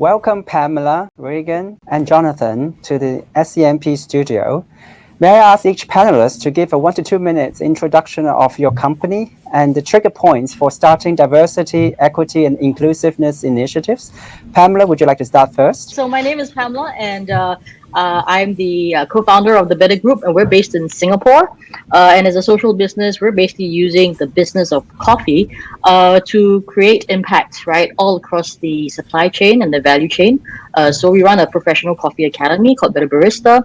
Welcome Pamela, Regan, and Jonathan to the SCMP studio. May I ask each panelist to give a 1 to 2 minutes introduction of your company and the trigger points for starting diversity, equity, and inclusiveness initiatives? Pamela, would you like to start first? So my name is Pamela, and I'm the co-founder of the Better Group, and we're based in Singapore. And as a social business, we're basically using the business of coffee to create impact, right, all across the supply chain and the value chain. So we run a professional coffee academy called Better Barista,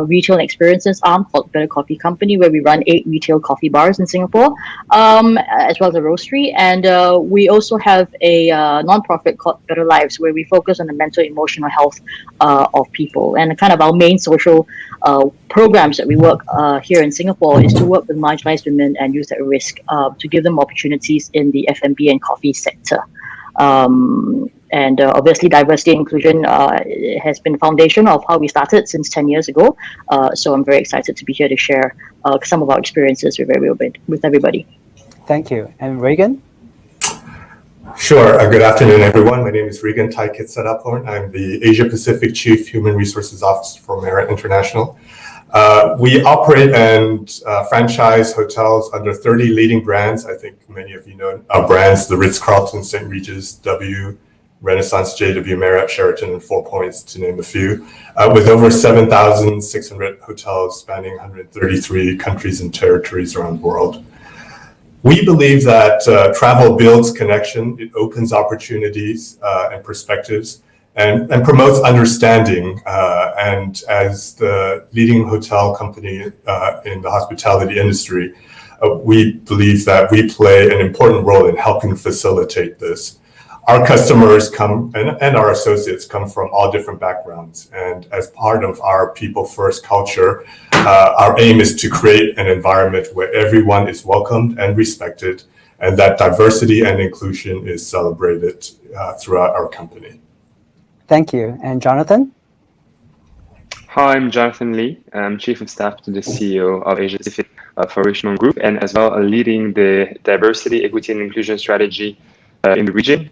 retail and experiences arm called Better Coffee Company, where we run 8 retail coffee bars in Singapore, as well as a roastery. And we also have a non-profit called Better Lives, where we focus on the mental and emotional health of people. And kind of our main social programs that we work here in Singapore is to work with marginalized women and youth at risk to give them opportunities in the F&B and coffee sector. And obviously, diversity and inclusion has been the foundation of how we started since 10 years ago. So I'm very excited to be here to share some of our experiences with everybody. Thank you. And Regan? Sure. Good afternoon, everyone. My name is Regan Tai Kitsaraporn. I'm the Asia Pacific Chief Human Resources Officer for Merit International. We operate and franchise hotels under 30 leading brands. I think many of you know our brands, the Ritz-Carlton, St. Regis, W, Renaissance, JW, Marriott, Sheraton, and Four Points, to name a few, with over 7,600 hotels spanning 133 countries and territories around the world. We believe that travel builds connection, it opens opportunities and perspectives, and promotes understanding. And as the leading hotel company in the hospitality industry, we believe that we play an important role in helping facilitate this. Our customers come and our associates come from all different backgrounds. And as part of our people first culture, our aim is to create an environment where everyone is welcomed and respected, and that diversity and inclusion is celebrated throughout our company. Thank you. And Jonathan? Hi, I'm Jonathan Lee. I'm Chief of Staff to the CEO of Asia Pacific for Richmond Group, and as well leading the diversity, equity, and inclusion strategy in the region.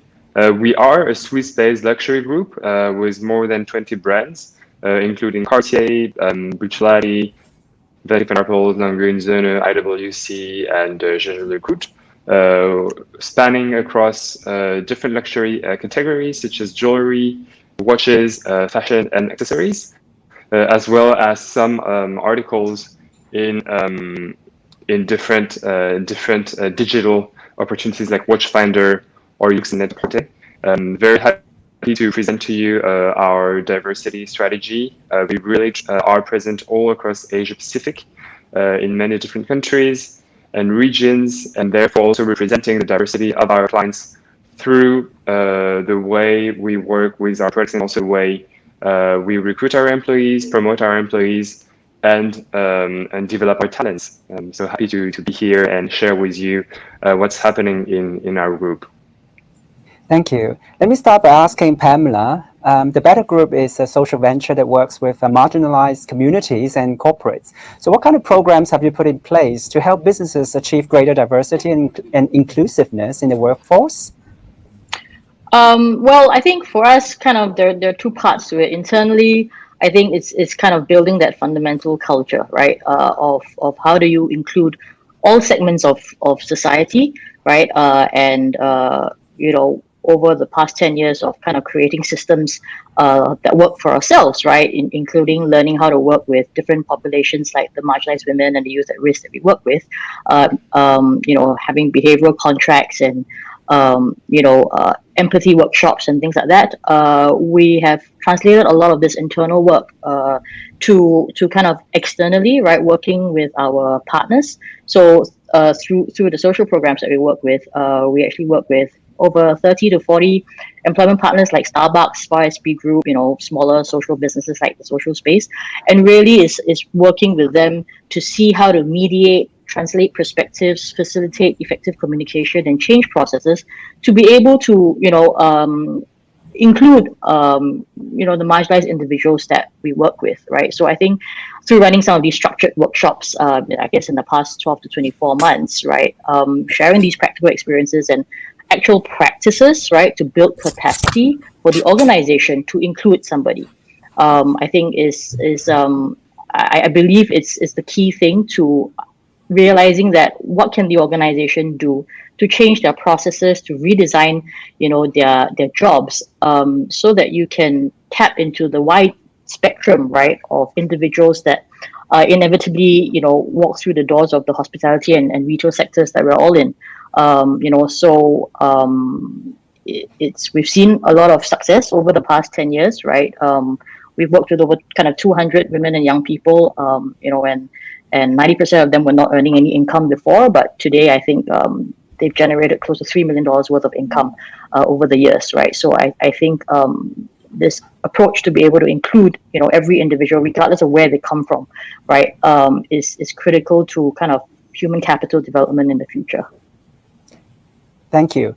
We are a Swiss-based luxury group with more than 20 brands, including Cartier, Buccellati, Van Cleef & Arpels, Lange & Söhne, IWC, and Jaeger-LeCoultre, spanning across different luxury categories such as jewelry, watches, fashion, and accessories, as well as some articles in different digital opportunities like Watchfinder or Lux and Net-a-Porter. Very happy to present to you our diversity strategy. We really are present all across Asia Pacific in many different countries and regions, and therefore also representing the diversity of our clients through the way we work with our products and also the way we recruit our employees, promote our employees, and develop our talents. So happy to be here and share with you what's happening in our group. Thank you. Let me start by asking Pamela. The Better Group is a social venture that works with marginalized communities and corporates. So what kind of programs have you put in place to help businesses achieve greater diversity and inclusiveness in the workforce? Well, I think for us, kind of there are two parts to it. Internally, I think it's kind of building that fundamental culture, right? Of how do you include all segments of society, right? Over the past 10 years of kind of creating systems that work for ourselves, right? Including learning how to work with different populations like the marginalized women and the youth at risk that we work with, having behavioral contracts and, empathy workshops and things like that. We have translated a lot of this internal work to kind of externally, right? Working with our partners. So through the social programs that we work with, we actually work with over 30 to 40 employment partners like Starbucks, SB Group, smaller social businesses like the social space, and really is working with them to see how to mediate, translate perspectives, facilitate effective communication and change processes to be able to, include, the marginalized individuals that we work with, right? So I think through running some of these structured workshops, I guess in the past 12 to 24 months, right, sharing these practical experiences and actual practices, right, to build capacity for the organization to include somebody. I think I believe it's the key thing to realizing that what can the organization do to change their processes, to redesign, their jobs, so that you can tap into the wide spectrum, right, of individuals that inevitably, walk through the doors of the hospitality and retail sectors that we're all in. We've seen a lot of success over the past 10 years, right? We've worked with over kind of 200 women and young people, and 90% of them were not earning any income before, but today I think they've generated close to $3 million worth of income over the years, right? So I think this approach to be able to include, every individual, regardless of where they come from, right, is critical to kind of human capital development in the future. Thank you.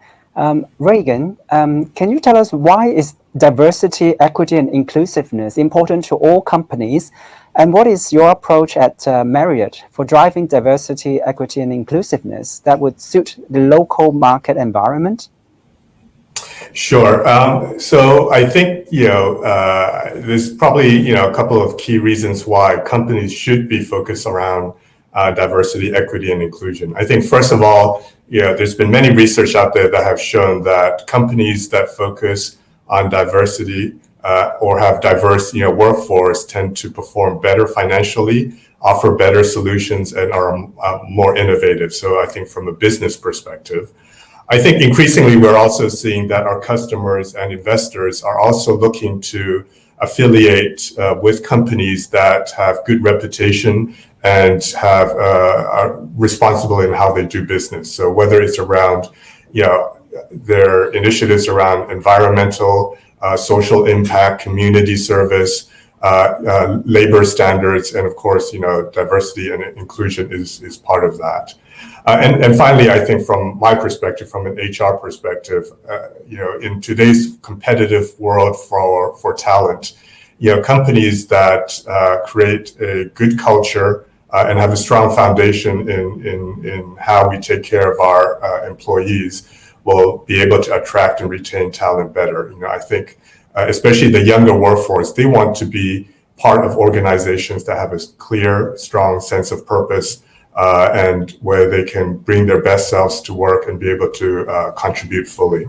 Reagan, can you tell us why is diversity, equity, and inclusiveness important to all companies? And what is your approach at Marriott for driving diversity, equity, and inclusiveness that would suit the local market environment? Sure. So I think, there's probably, a couple of key reasons why companies should be focused around diversity, equity, and inclusion. I think, first of all, there's been many research out there that have shown that companies that focus on diversity or have diverse, workforce tend to perform better financially, offer better solutions, and are more innovative. So I think from a business perspective, I think increasingly we're also seeing that our customers and investors are also looking to affiliate with companies that have good reputation and are responsible in how they do business. So whether it's around, their initiatives around environmental, social impact, community service, labor standards, and of course, diversity and inclusion is part of that. And finally, I think from my perspective, from an HR perspective, in today's competitive world for talent, companies that create a good culture and have a strong foundation in how we take care of our employees will be able to attract and retain talent better. I think especially the younger workforce, they want to be part of organizations that have a clear, strong sense of purpose, and where they can bring their best selves to work and be able to contribute fully.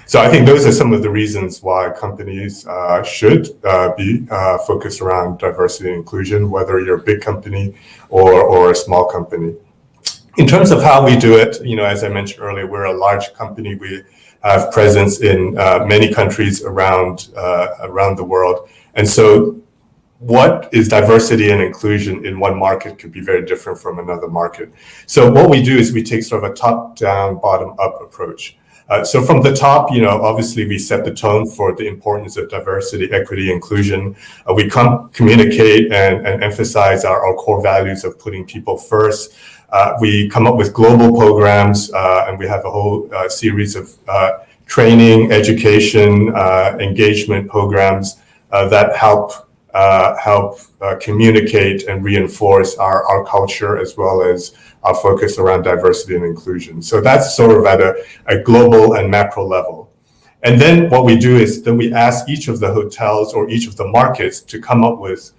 So I think those are some of the reasons why companies should be focused around diversity and inclusion, whether you're a big company or a small company. In terms of how we do it, as I mentioned earlier, we're a large company. We have presence in many countries around the world. And so what is diversity and inclusion in one market could be very different from another market. So what we do is we take sort of a top-down, bottom-up approach. So from the top, obviously we set the tone for the importance of diversity, equity, inclusion. We communicate and emphasize our core values of putting people first. We come up with global programs, and we have a whole series of training, education, engagement programs that help communicate and reinforce our culture, as well as our focus around diversity and inclusion. So that's sort of at a global and macro level. And then what we do is then we ask each of the hotels or each of the markets to come up with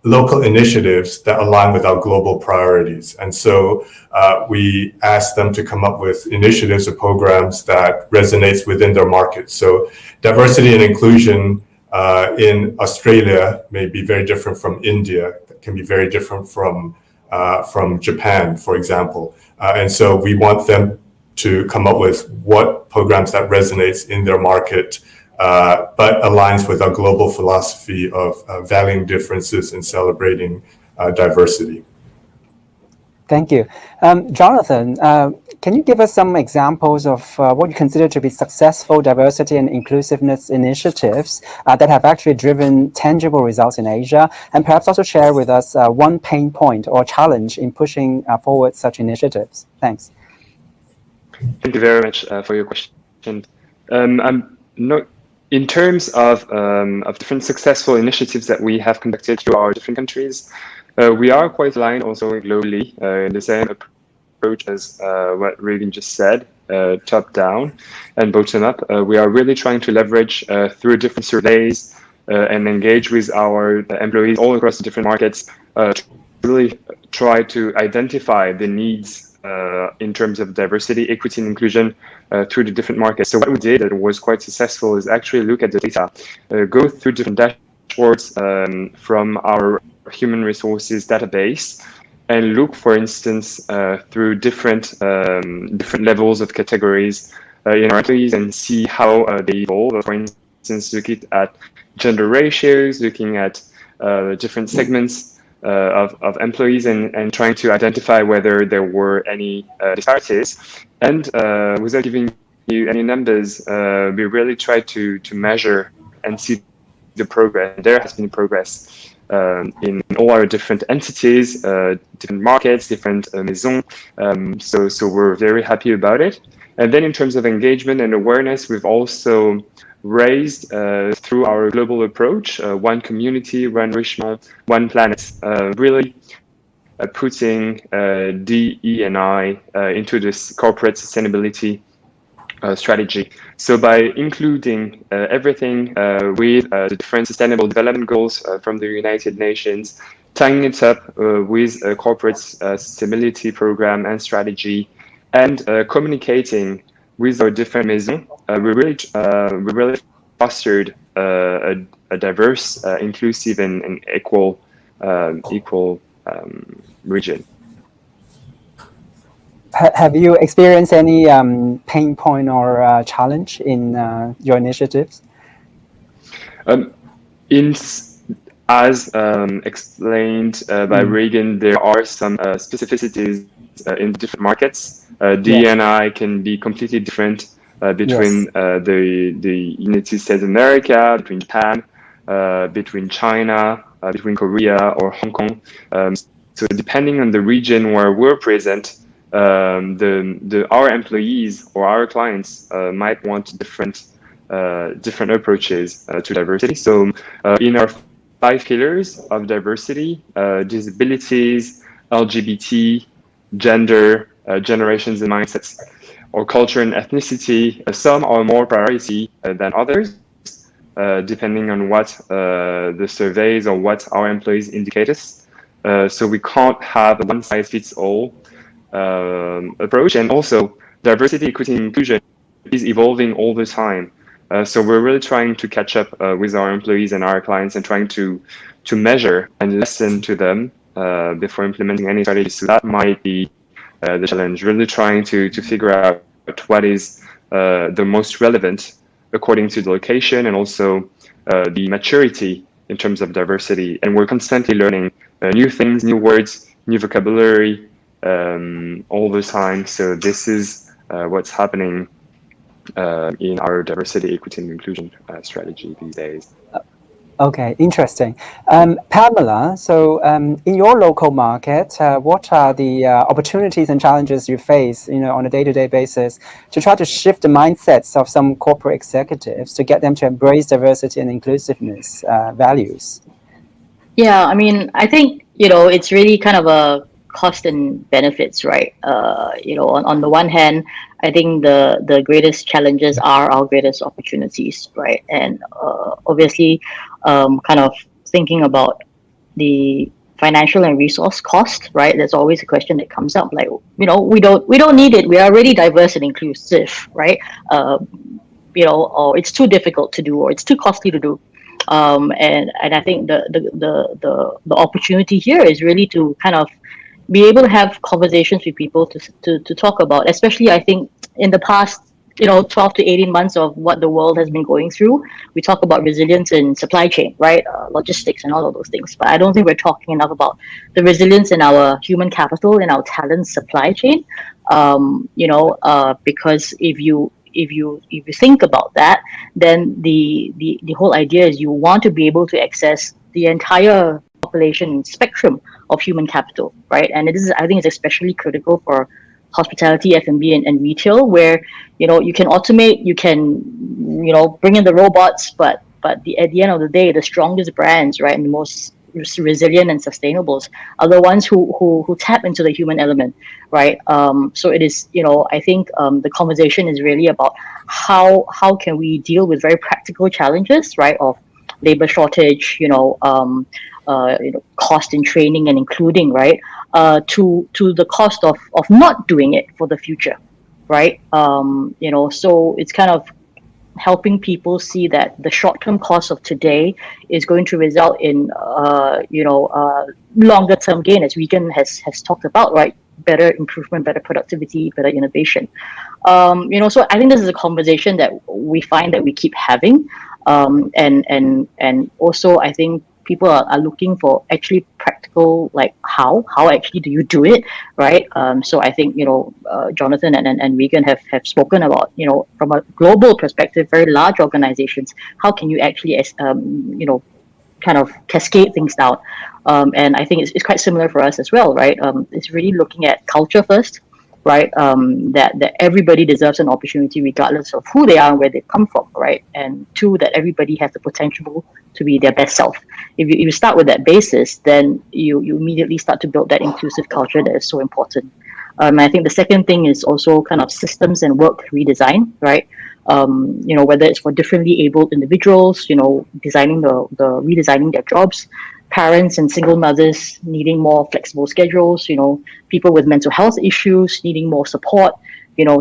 local initiatives that align with our global priorities. And so we ask them to come up with initiatives or programs that resonates within their market. So diversity and inclusion in Australia may be very different from India, can be very different from Japan, for example. And so we want them to come up with what programs that resonates in their market, but aligns with our global philosophy of valuing differences and celebrating diversity. Thank you. Jonathan, can you give us some examples of what you consider to be successful diversity and inclusiveness initiatives that have actually driven tangible results in Asia, and perhaps also share with us one pain point or challenge in pushing forward such initiatives? Thanks. Thank you very much for your question. In terms of different successful initiatives that we have conducted through our different countries, we are quite aligned also globally in the same approach as what Regan just said, top down and bottom up. We are really trying to leverage through different surveys and engage with our employees all across the different markets to really try to identify the needs in terms of diversity, equity, and inclusion through the different markets. So what we did that was quite successful is actually look at the data, go through different dashboards from our human resources database, and look, for instance, through different levels of categories in our employees and see how they evolve. For instance, looking at gender ratios, looking at different segments of employees and trying to identify whether there were any disparities. And without giving you any numbers, we really tried to measure and see the progress. There has been progress in all our different entities, different markets, different maisons. So we're very happy about it. And then in terms of engagement and awareness, we've also raised through our global approach, one community, one richement, one planet, really putting DE&I into this corporate sustainability strategy. So by including everything with the different sustainable development goals from the United Nations, tying it up with a corporate sustainability program and strategy, and communicating with our different maisons, we really fostered a diverse, inclusive, and equal region. Have you experienced any pain point or challenge in your initiatives? As explained by Regan, there are some specificities in different markets. D&I can be completely different between the United States of America, between Japan, between China, between Korea or Hong Kong. So depending on the region where we're present, our employees or our clients might want different approaches to diversity. So in our 5 pillars of diversity, disabilities, LGBT, gender, generations and mindsets, or culture and ethnicity, some are more priority than others, depending on what the surveys or what our employees indicate us. So we can't have a one-size-fits-all approach. And also, diversity, equity, and inclusion is evolving all the time. So we're really trying to catch up with our employees and our clients and trying to measure and listen to them before implementing any strategy. So that might be the challenge, really trying to figure out what is the most relevant according to the location and also the maturity in terms of diversity. And we're constantly learning new things, new words, new vocabulary all the time. So this is what's happening in our diversity, equity, and inclusion strategy these days. Okay, interesting. Pamela, so in your local market, what are the opportunities and challenges you face, on a day-to-day basis to try to shift the mindsets of some corporate executives to get them to embrace diversity and inclusiveness values? Yeah, I mean, I think, it's really kind of a cost and benefits, right? On the one hand, I think the greatest challenges are our greatest opportunities, right? And obviously, kind of thinking about the financial and resource cost, right? There's always a question that comes up, like, we don't need it. We are already diverse and inclusive, right? Or it's too difficult to do, or it's too costly to do. And I think the opportunity here is really to kind of be able to have conversations with people to talk about, especially I think in the past 12 to 18 months of what the world has been going through. We talk about resilience in supply chain, right? Logistics and all of those things. But I don't think we're talking enough about the resilience in our human capital, in our talent supply chain. Because if you think about that, then the whole idea is you want to be able to access the entire population spectrum of human capital, right? And I think it's especially critical for hospitality, F&B, and retail, where you can automate, you can bring in the robots, but at the end of the day, the strongest brands, right, and the most resilient and sustainables are the ones who tap into the human element, right? So it is, I think the conversation is really about how can we deal with very practical challenges, right? Of labor shortage, cost in training and including, right? To the cost of not doing it for the future, right? So it's kind of helping people see that the short-term cost of today is going to result in longer-term gain, as Regan has talked about, right? Better improvement, better productivity, better innovation. So I think this is a conversation that we find that we keep having, and also I think people are looking for actually practical, like how actually do you do it, right? So I think Jonathan and Regan have spoken about, from a global perspective, very large organizations, how can you actually kind of cascade things down, and I think it's quite similar for us as well, right? It's really looking at culture first, right? That everybody deserves an opportunity regardless of who they are and where they come from, right? And two, that everybody has the potential to be their best self. If you start with that basis, then you immediately start to build that inclusive culture that is so important. I think the second thing is also kind of systems and work redesign, right? Whether it's for differently abled individuals, redesigning their jobs, parents and single mothers needing more flexible schedules, people with mental health issues needing more support,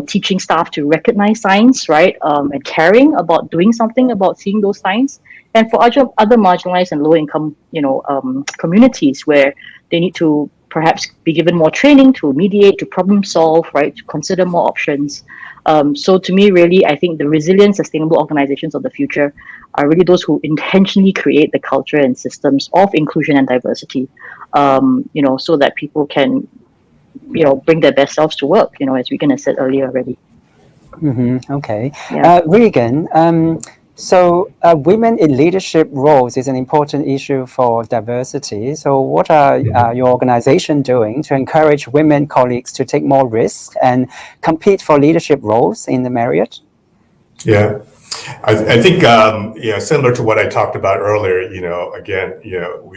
teaching staff to recognize signs, right? And caring about doing something about seeing those signs. And for other marginalized and low income, communities where they need to perhaps be given more training to mediate, to problem solve, right? To consider more options. So to me, really, I think the resilient, sustainable organizations of the future are really those who intentionally create the culture and systems of inclusion and diversity, so that people can, bring their best selves to work, as Regan has said earlier already. Okay. Yeah. Regan, so women in leadership roles is an important issue for diversity. So what are your organization doing to encourage women colleagues to take more risks and compete for leadership roles in the Marriott? Yeah, I think, similar to what I talked about earlier, again,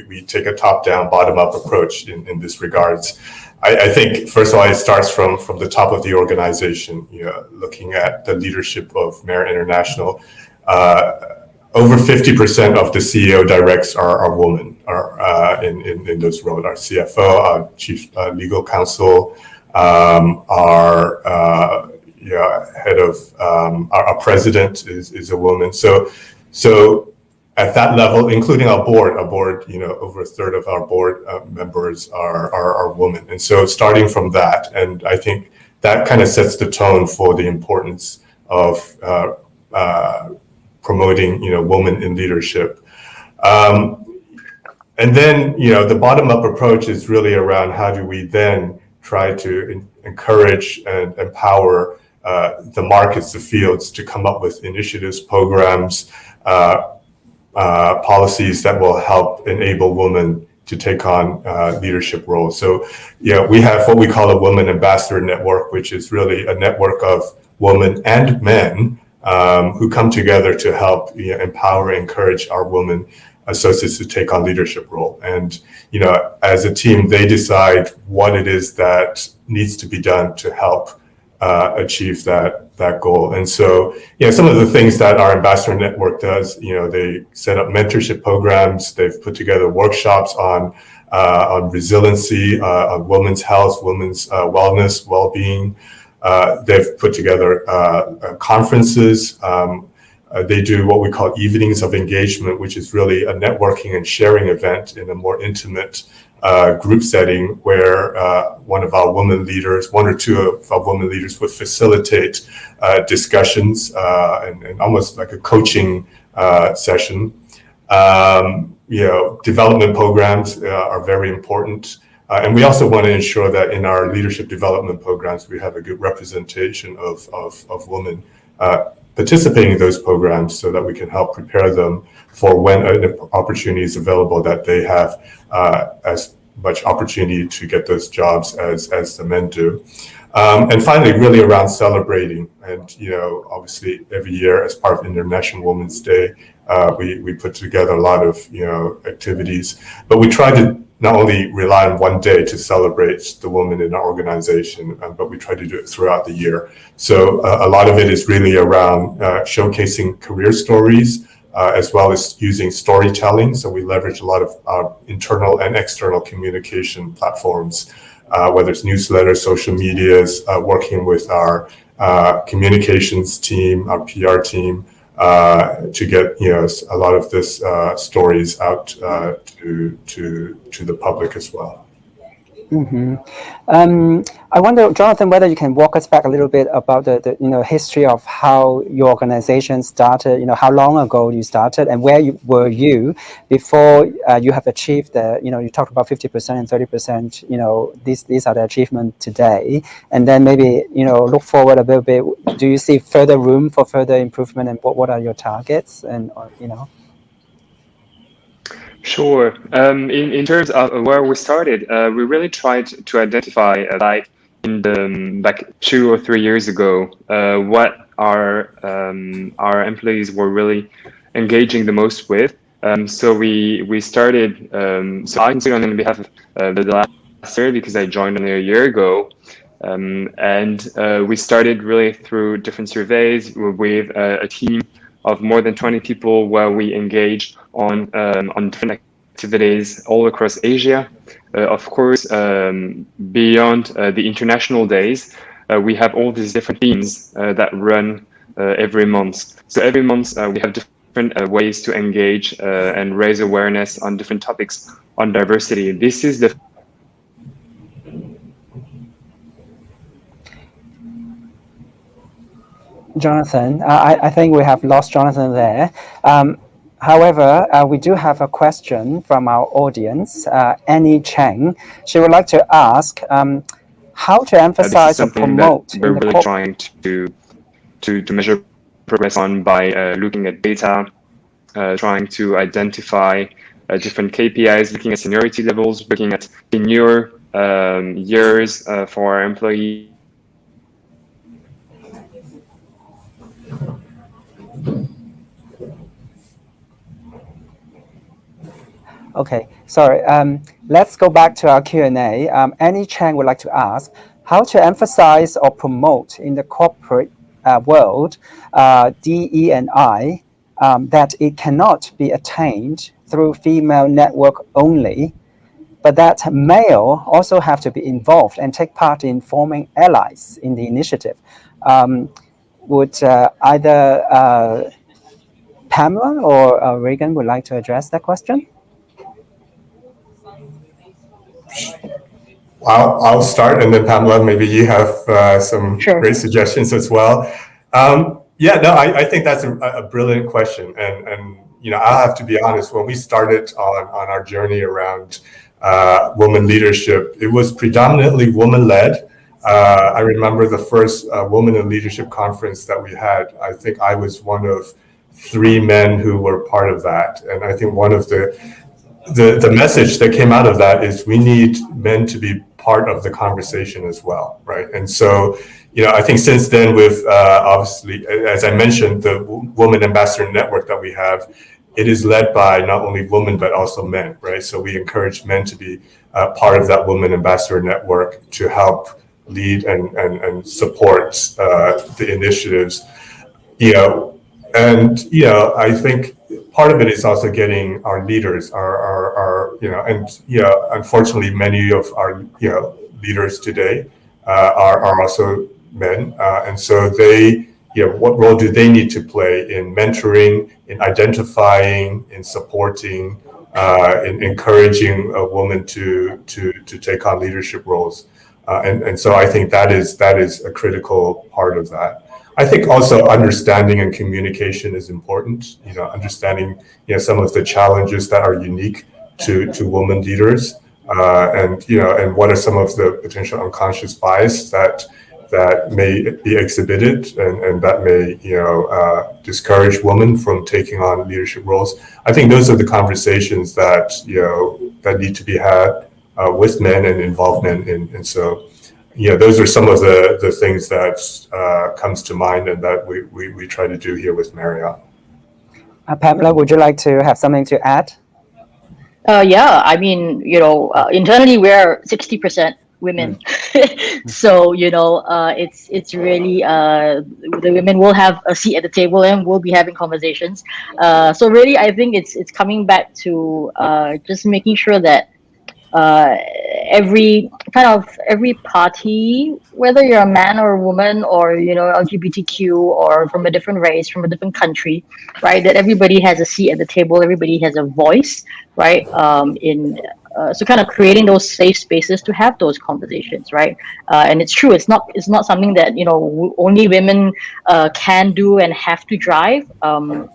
we take a top-down, bottom-up approach in this regards. I think, first of all, it starts from the top of the organization, looking at the leadership of Marriott International. Over 50% of the CEO directs are women in those roles. Our CFO, our chief legal counsel, our head of our president is a woman. So at that level, including our board, over a third of our board members are women. And so starting from that, and I think that kind of sets the tone for the importance of promoting, women in leadership. And then, the bottom-up approach is really around how do we then try to encourage and empower the markets, the fields, to come up with initiatives, programs, policies that will help enable women to take on leadership roles. So, we have what we call a Women Ambassador Network, which is really a network of women and men who come together to help empower and encourage our women associates to take on leadership role. And, as a team, they decide what it is that needs to be done to help achieve that goal. And so, some of the things that our ambassador network does, they set up mentorship programs. They've put together workshops on resiliency, on women's health, women's wellness, well-being. They've put together conferences. They do what we call evenings of engagement, which is really a networking and sharing event in a more intimate group setting where one or two of our women leaders would facilitate discussions and almost like a coaching session. Development programs are very important. And we also want to ensure that in our leadership development programs, we have a good representation of women participating in those programs so that we can help prepare them for when an opportunity is available, that they have as much opportunity to get those jobs as the men do. And finally, really around celebrating. And, obviously every year as part of International Women's Day, we put together a lot of, activities, but we try to not only rely on one day to celebrate the women in our organization, but we try to do it throughout the year. So a lot of it is really around showcasing career stories, as well as using storytelling. So we leverage a lot of our internal and external communication platforms, whether it's newsletters, social medias, working with our communications team, our PR team, to get a lot of this stories out to the public as well. I wonder, Jonathan, whether you can walk us back a little bit about the history of how your organization started. How long ago you started, and where were you before you have achieved the. You talked about 50% and 30%. These are the achievements today, and then maybe look forward a little bit. Do you see further room for further improvement, and what are your targets? And Sure. In terms of where we started, we really tried to identify, back 2 or 3 years ago, what our employees were really engaging the most with. So we started. So I can speak on behalf of the last year because I joined only a year ago, and we started really through different surveys with a team of more than 20 people, where we engage on different activities all across Asia. Of course, beyond the international days, we have all these different themes that run every month. So every month we have different ways to engage and raise awareness on different topics on diversity. This is the Jonathan, I think we have lost Jonathan there. However, we do have a question from our audience, Annie Cheng. She would like to ask how to emphasize or promote. That we're really trying to measure progress on by looking at data, trying to identify different KPIs, looking at seniority levels, looking at tenure years for our employees. Okay, sorry. Let's go back to our Q&A. Annie Chang would like to ask how to emphasize or promote in the corporate world, DE&I, that it cannot be attained through female network only, but that male also have to be involved and take part in forming allies in the initiative. Would either Pamela or Reagan would like to address that question? I'll start, and then Pamela, maybe you have some great suggestions as well. I think that's a brilliant question, and I'll have to be honest. When we started on our journey around women leadership, it was predominantly woman-led. I remember the first Women in Leadership conference that we had. I think I was one of 3 men who were part of that, and I think one of the message that came out of that is we need men to be part of the conversation as well, right? And so, I think since then, with obviously, as I mentioned, the Women Ambassador Network that we have, it is led by not only women but also men, right? So we encourage men to be part of that Women Ambassador Network to help lead and support the initiatives, I think part of it is also getting our leaders, unfortunately, many of our leaders today are also men, and so they, what role do they need to play in mentoring, in identifying, in supporting, in encouraging a woman to take on leadership roles, and so I think that is a critical part of that. I think also understanding and communication is important. Understanding some of the challenges that are unique to women leaders, and what are some of the potential unconscious bias that may be exhibited and that may discourage women from taking on leadership roles. I think those are the conversations that that need to be had with men and involve men, and so yeah, those are some of the things that comes to mind and that we try to do here with Marriott. Pamela, would you like to have something to add? Yeah, I mean, internally we're 60% women. So, it's really the women will have a seat at the table and we'll be having conversations. So really, I think it's coming back to just making sure that uh, every party, whether you're a man or a woman or LGBTQ or from a different race, from a different country, right? That everybody has a seat at the table, everybody has a voice, right? In So kind of creating those safe spaces to have those conversations, right? And it's true, it's not something that only women can do and have to drive. And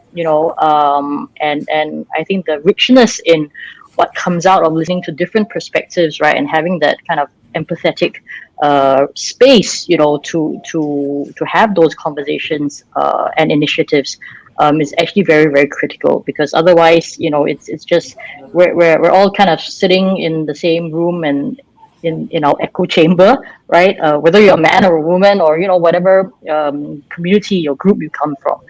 I think the richness in what comes out of listening to different perspectives, right, and having that kind of empathetic space, to have those conversations and initiatives is actually very, very critical, because otherwise, it's just we're all kind of sitting in the same room and in our echo chamber, right? Whether you're a man or a woman or whatever community or group you come from.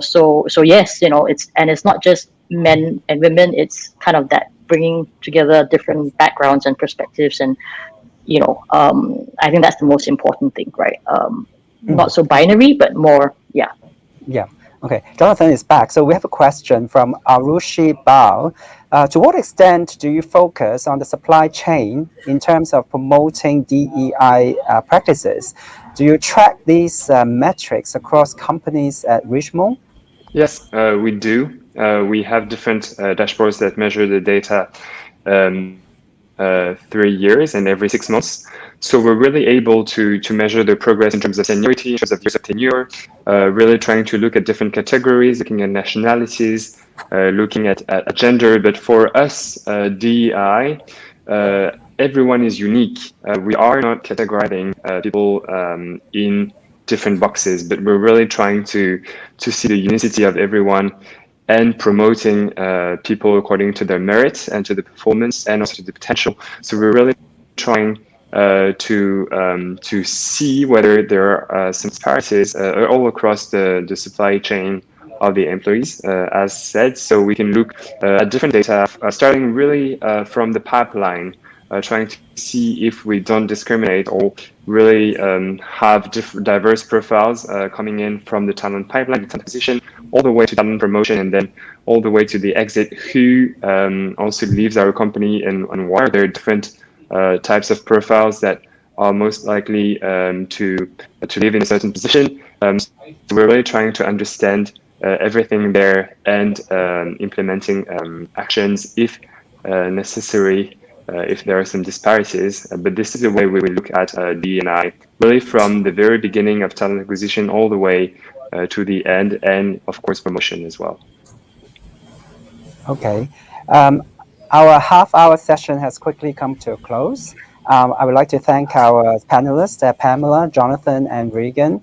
So yes, it's not just men and women, it's kind of that bringing together different backgrounds and perspectives, and I think that's the most important thing, right? Not so binary, but more, yeah. Yeah. Okay. Jonathan is back. So we have a question from Arushi Bao. To what extent do you focus on the supply chain in terms of promoting DEI practices? Do you track these metrics across companies at Richmond? Yes, we do. We have different dashboards that measure the data 3 years and every 6 months. So we're really able to measure the progress in terms of seniority, in terms of years of tenure, really trying to look at different categories, looking at nationalities, looking at gender. But for us, DEI, everyone is unique. We are not categorizing people in different boxes, but we're really trying to see the unicity of everyone and promoting people according to their merits and to the performance and also to the potential. So we're really trying to see whether there are some disparities all across the supply chain of the employees, as said. So we can look at different data, starting really from the pipeline, trying to see if we don't discriminate or really have diverse profiles coming in from the talent pipeline, the talent acquisition, all the way to talent promotion, and then all the way to the exit, who also leaves our company and why. There are different types of profiles that are most likely to live in a certain position. So we're really trying to understand everything there and implementing actions if necessary, if there are some disparities. But this is the way we will look at D&I, really from the very beginning of talent acquisition all the way to the end, and of course promotion as well. Okay. Our half-hour session has quickly come to a close. I would like to thank our panelists, Pamela, Jonathan, and Regan.